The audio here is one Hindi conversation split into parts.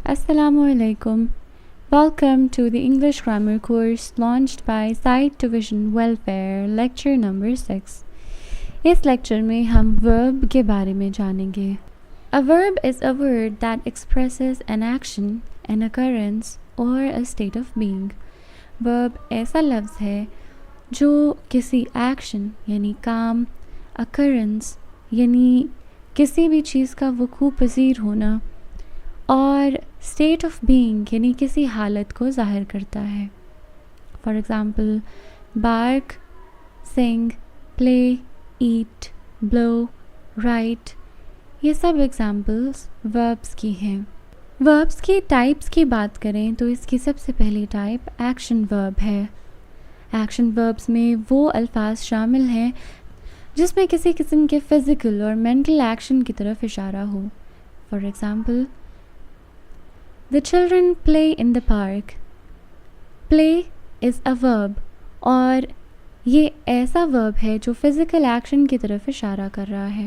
Assalamualaikum. Welcome to the English grammar course launched by Sight to Vision Welfare, lecture number 6. इस लेक्चर में हम verb के बारे में जानेंगे. A verb is a word that expresses an action, an occurrence or a state of being. Verb ऐसा लफ्ज़ है जो किसी action यानी काम, occurrence यानी किसी भी चीज़ का वक़ू पज़ीर होना और स्टेट ऑफ बीइंग यानी किसी हालत को ज़ाहिर करता है. For example bark, sing, play, eat, blow, right, ये सब एग्ज़ाम्पल्स वर्ब्स की हैं. वर्ब्स की टाइप्स की बात करें तो इसकी सबसे पहली टाइप एक्शन वर्ब है. एक्शन वर्ब्स में वो अल्फाज शामिल हैं जिसमें किसी किस्म के फ़िज़िकल और मेंटल एक्शन की तरफ इशारा हो. For example The children play in the park. Play is a verb और ये ऐसा verb है जो physical action की तरफ इशारा कर रहा है.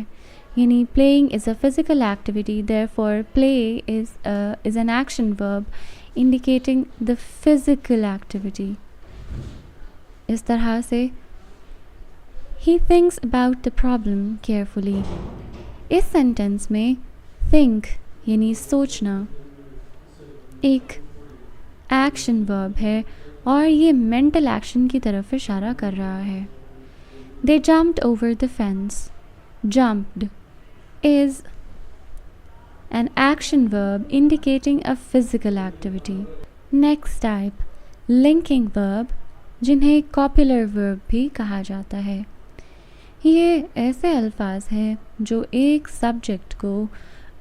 यानी playing is a physical activity, therefore play is an action verb indicating the physical activity. इस तरह से He thinks about the problem carefully. इस sentence में think यानी सोचना एक एक्शन वर्ब है और ये मेंटल एक्शन की तरफ इशारा कर रहा है. They jumped over the fence. Jumped is an action verb indicating a physical activity. Next type, linking verb, जिन्हें कॉपुलर वर्ब भी कहा जाता है. ये ऐसे अल्फाज हैं जो एक सब्जेक्ट को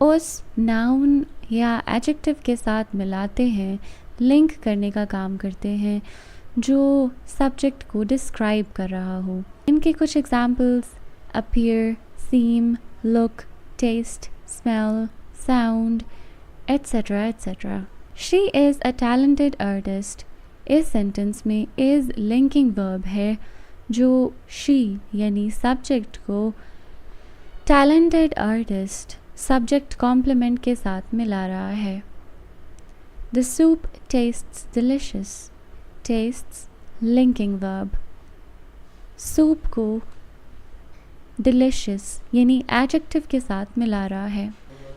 उस नाउन या एडजेक्टिव के साथ मिलाते हैं, लिंक करने का काम करते हैं जो सब्जेक्ट को डिस्क्राइब कर रहा हो. इनके कुछ examples appear, seem, look, taste, smell, sound, etcetera etcetera. She is a talented artist. इस सेंटेंस में इज़ लिंकिंग वर्ब है जो शी यानी सब्जेक्ट को टैलेंटेड आर्टिस्ट सब्जेक्ट कॉम्प्लीमेंट के साथ मिला रहा है. The soup tests delicious. Tests linking verb. Soup को डिलिशियस यानी एडजेक्टिव के साथ मिला रहा है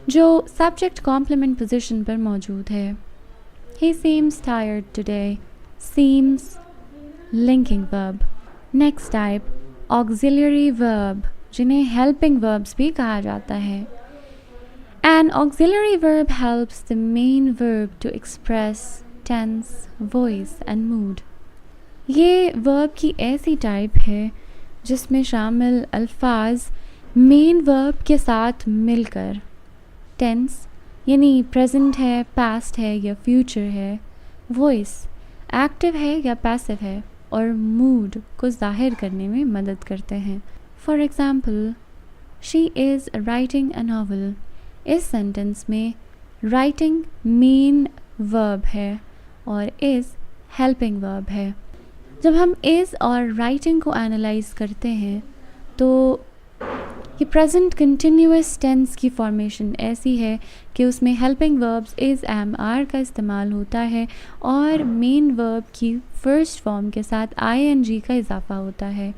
जो सब्जेक्ट कॉम्प्लीमेंट पोजीशन पर मौजूद है. ही seems tired today. Seems linking verb. Next type auxiliary verb, जिन्हें हेल्पिंग वर्ब्स भी कहा जाता है. An auxiliary verb helps the main verb to express tense, voice and mood. ये verb की ऐसी टाइप है जिसमें शामिल अल्फाज मेन verb के साथ मिलकर tense यानी present है, past है या future है, voice active है या passive है और mood को जाहिर करने में मदद करते हैं. For example, she is writing a novel. इस सेंटेंस में राइटिंग मेन वर्ब है और इज़ हेल्पिंग वर्ब है. जब हम इज़ और राइटिंग को एनालाइज करते हैं तो ये प्रेजेंट कंटिन्यूअस टेंस की फॉर्मेशन ऐसी है कि उसमें helping verbs is, am, are का इस्तेमाल होता है और मेन वर्ब की फर्स्ट फॉर्म के साथ आईएनजी का इजाफा होता है.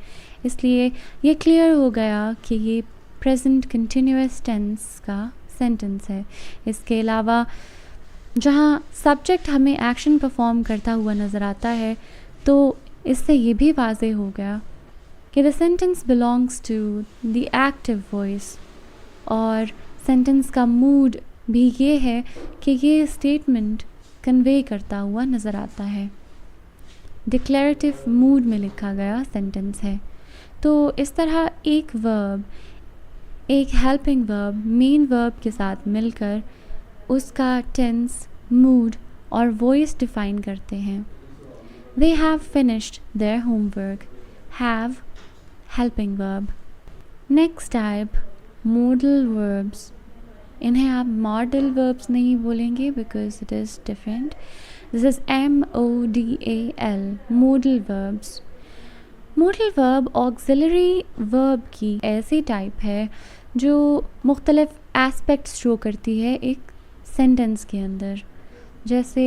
इसलिए ये क्लियर हो गया कि ये प्रेजेंट कंटिन्यूअस टेंस का सेंटेंस है. इसके अलावा जहाँ सब्जेक्ट हमें एक्शन परफॉर्म करता हुआ नज़र आता है तो इससे ये भी वाज़ेह हो गया कि the sentence belongs to the active voice और सेंटेंस का मूड भी ये है कि ये स्टेटमेंट कन्वे करता हुआ नज़र आता है. डिक्लेरेटिव मूड में लिखा गया सेंटेंस है. तो इस तरह एक वर्ब, एक हेल्पिंग वर्ब मेन वर्ब के साथ मिलकर उसका टेंस, मूड और वॉइस डिफ़ाइन करते हैं. They have finished their homework. Have helping verb. Next type, modal verbs. इन्हें आप modal verbs नहीं बोलेंगे because it is different. This is MODAL, modal verbs. Modal verb auxiliary verb की ऐसी टाइप है जो मुख्तलिफ एस्पेक्ट्स शो करती है एक सेंटेंस के अंदर. जैसे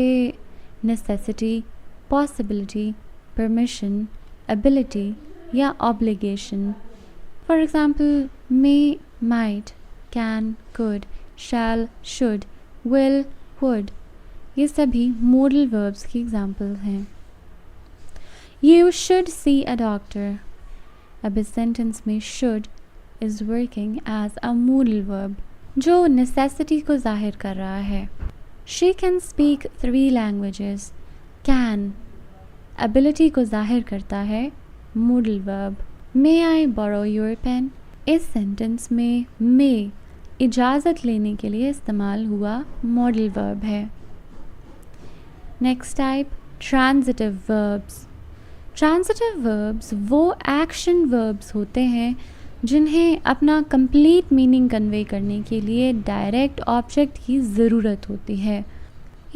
नेसेसिटी, पॉसिबिलिटी, परमिशन, एबिलिटी या obligation. For example may, might, can, could, shall, should, will, would, ये सभी मोडल वर्ब्स की एग्जाम्पल हैं। You should see a doctor। अब इस सेंटेंस में should is working as a modal verb जो necessity को जाहिर कर रहा है। She can speak 3 languages। Can ability को जाहिर करता है, modal verb। May I borrow your pen? इस सेंटेंस में may इजाज़त लेने के लिए इस्तेमाल हुआ modal verb है। Next type transitive verbs. Transitive verbs वो एक्शन वर्ब्स होते हैं जिन्हें अपना कंप्लीट मीनिंग कन्वे करने के लिए डायरेक्ट ऑब्जेक्ट की ज़रूरत होती है।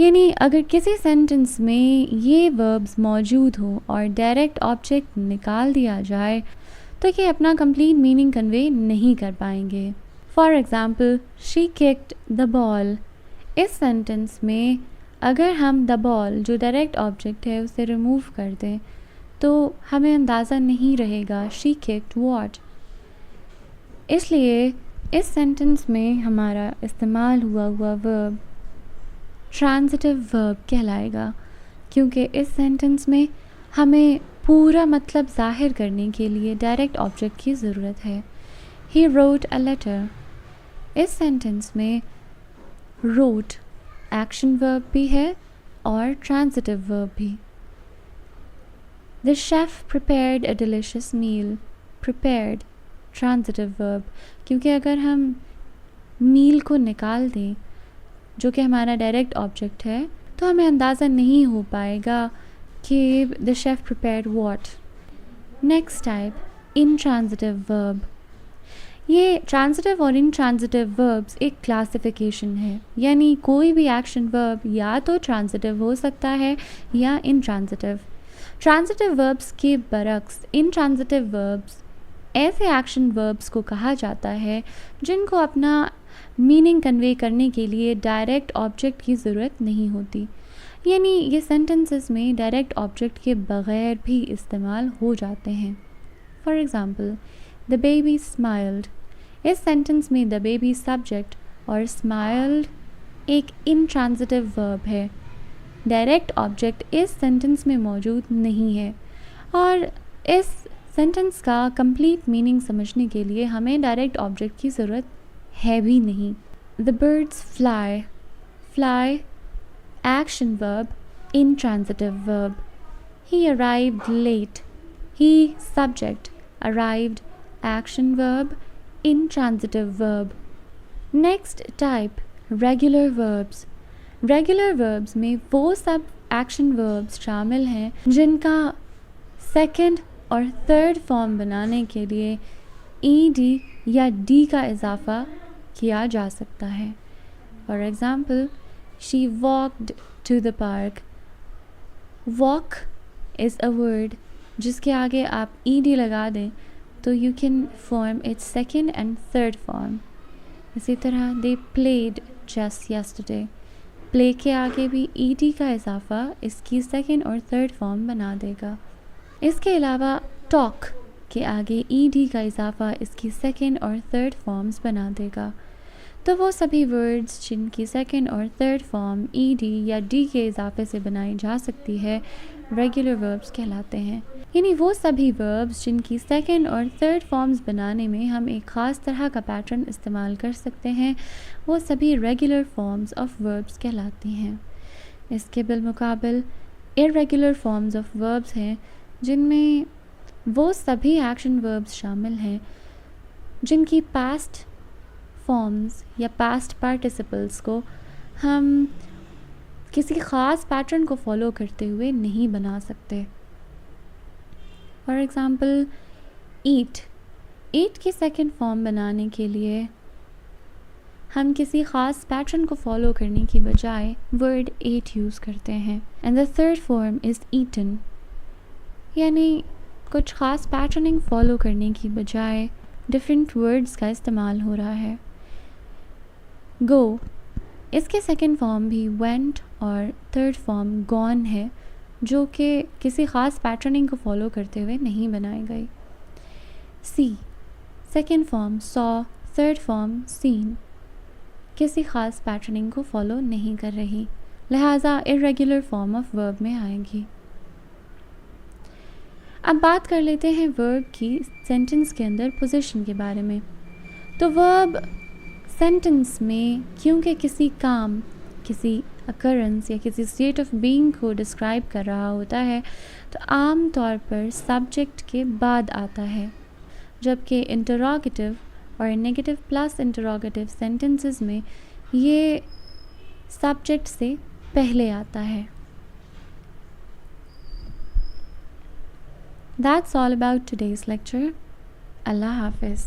यानी अगर किसी सेंटेंस में ये वर्ब्स मौजूद हो और डायरेक्ट ऑब्जेक्ट निकाल दिया जाए तो ये अपना कंप्लीट मीनिंग कन्वे नहीं कर पाएंगे। For example she kicked the ball. इस सेंटेंस में अगर हम द बॉल जो डायरेक्ट ऑब्जेक्ट है उसे रिमूव कर दें तो हमें अंदाज़ा नहीं रहेगा शी किक्ड व्हाट। इसलिए इस सेंटेंस में हमारा इस्तेमाल हुआ वर्ब ट्रांजिटिव वर्ब कहलाएगा, क्योंकि इस सेंटेंस में हमें पूरा मतलब ज़ाहिर करने के लिए डायरेक्ट ऑब्जेक्ट की ज़रूरत है। He wrote a letter. इस सेंटेंस में रोट एक्शन वर्ब भी है और ट्रांजिटिव वर्ब भी। The chef prepared a delicious meal. Prepared transitive verb, क्योंकि अगर हम मील को निकाल दें जो कि हमारा डायरेक्ट ऑब्जेक्ट है तो हमें अंदाज़ा नहीं हो पाएगा कि the chef prepared what. Next type intransitive verb. ये ट्रांजिटिव और इनट्रांजिटिव वर्ब्स एक क्लासिफिकेशन है, यानी कोई भी एक्शन वर्ब या तो ट्रांजिटिव हो सकता है या इनट्रांजिटिव। ट्रांजिटिव वर्ब्स के बरक्स इनट्रांजिटिव वर्ब्स ऐसे एक्शन वर्ब्स को कहा जाता है जिनको अपना मीनिंग कन्वे करने के लिए डायरेक्ट ऑब्जेक्ट की ज़रूरत नहीं होती, यानी ये सेंटेंसेस में डायरेक्ट ऑब्जेक्ट के बग़ैर भी इस्तेमाल हो जाते हैं। For example the baby smiled. इस सेंटेंस में द बेबी सब्जेक्ट और स्माइल्ड एक इनट्रांजिटिव वर्ब है। डायरेक्ट ऑब्जेक्ट इस सेंटेंस में मौजूद नहीं है और इस सेंटेंस का कंप्लीट मीनिंग समझने के लिए हमें डायरेक्ट ऑब्जेक्ट की ज़रूरत है भी नहीं। The birds fly. Fly action verb intransitive verb. He arrived late. He subject arrived action verb intransitive verb। Next type regular verbs. Regular verbs में वो सब एक्शन वर्ब्स शामिल हैं जिनका सेकंड और थर्ड फॉर्म बनाने के लिए ईडी या डी का इजाफा किया जा सकता है। For example she walked to the park. Walk is a word जिसके आगे आप ईडी लगा दें तो you can form its second and third form. इसी तरह they played just yesterday. Play के आगे भी ईडी का इजाफा इसकी सेकेंड और थर्ड फॉर्म बना देगा। इसके अलावा टॉक के आगे ईडी का इजाफा इसकी सेकेंड और थर्ड फॉर्म्स बना देगा। तो वो सभी वर्ड्स जिनकी सेकेंड और थर्ड फॉर्म ईडी या डी के इजाफे से बनाई जा सकती है रेगुलर वर्ब्स कहलाते हैं। यानी वो सभी वर्ब्स जिनकी सेकेंड और थर्ड फॉर्म्स बनाने में हम एक ख़ास तरह का पैटर्न इस्तेमाल कर सकते हैं वो सभी रेगुलर फॉर्म्स ऑफ वर्ब्स कहलाती हैं। इसके बिलमुकाबिल इर्रेगुलर फॉर्म्स ऑफ वर्ब्स हैं जिनमें वो सभी एक्शन वर्ब्स शामिल हैं जिनकी पास्ट फॉर्म्स या पास्ट पार्टिसिपल्स को हम किसी ख़ास पैटर्न को फॉलो करते हुए नहीं बना सकते। फॉर एग्ज़ाम्पल ईट। ईट की सेकेंड फॉर्म बनाने के लिए हम किसी ख़ास पैटर्न को फॉलो करने की बजाय वर्ड एट यूज़ करते हैं। And the third form is eaten, यानी कुछ ख़ास पैटर्निंग फॉलो करने की बजाय डिफरेंट वर्ड्स का इस्तेमाल हो रहा है। गो इसके सेकंड फॉर्म भी वेंट और थर्ड फॉर्म गॉन है, जो कि किसी ख़ास पैटर्निंग को फॉलो करते हुए नहीं बनाई गई। See second form saw, third form seen, किसी ख़ास पैटर्निंग को फॉलो नहीं कर रही, लिहाजा इरेगुलर फॉर्म ऑफ वर्ब में आएगी। अब बात कर लेते हैं वर्ब की सेंटेंस के अंदर पोजीशन के बारे में। तो वर्ब सेंटेंस में क्योंकि किसी काम, किसी अकरेंस या किसी स्टेट ऑफ बीइंग को डिस्क्राइब कर रहा होता है, तो आम तौर पर सब्जेक्ट के बाद आता है, जबकि इंटरोगेटिव और नेगेटिव प्लस इंटरोगेटिव सेंटेंसेस में ये सब्जेक्ट से पहले आता है। That's all about today's lecture. Allah Hafiz.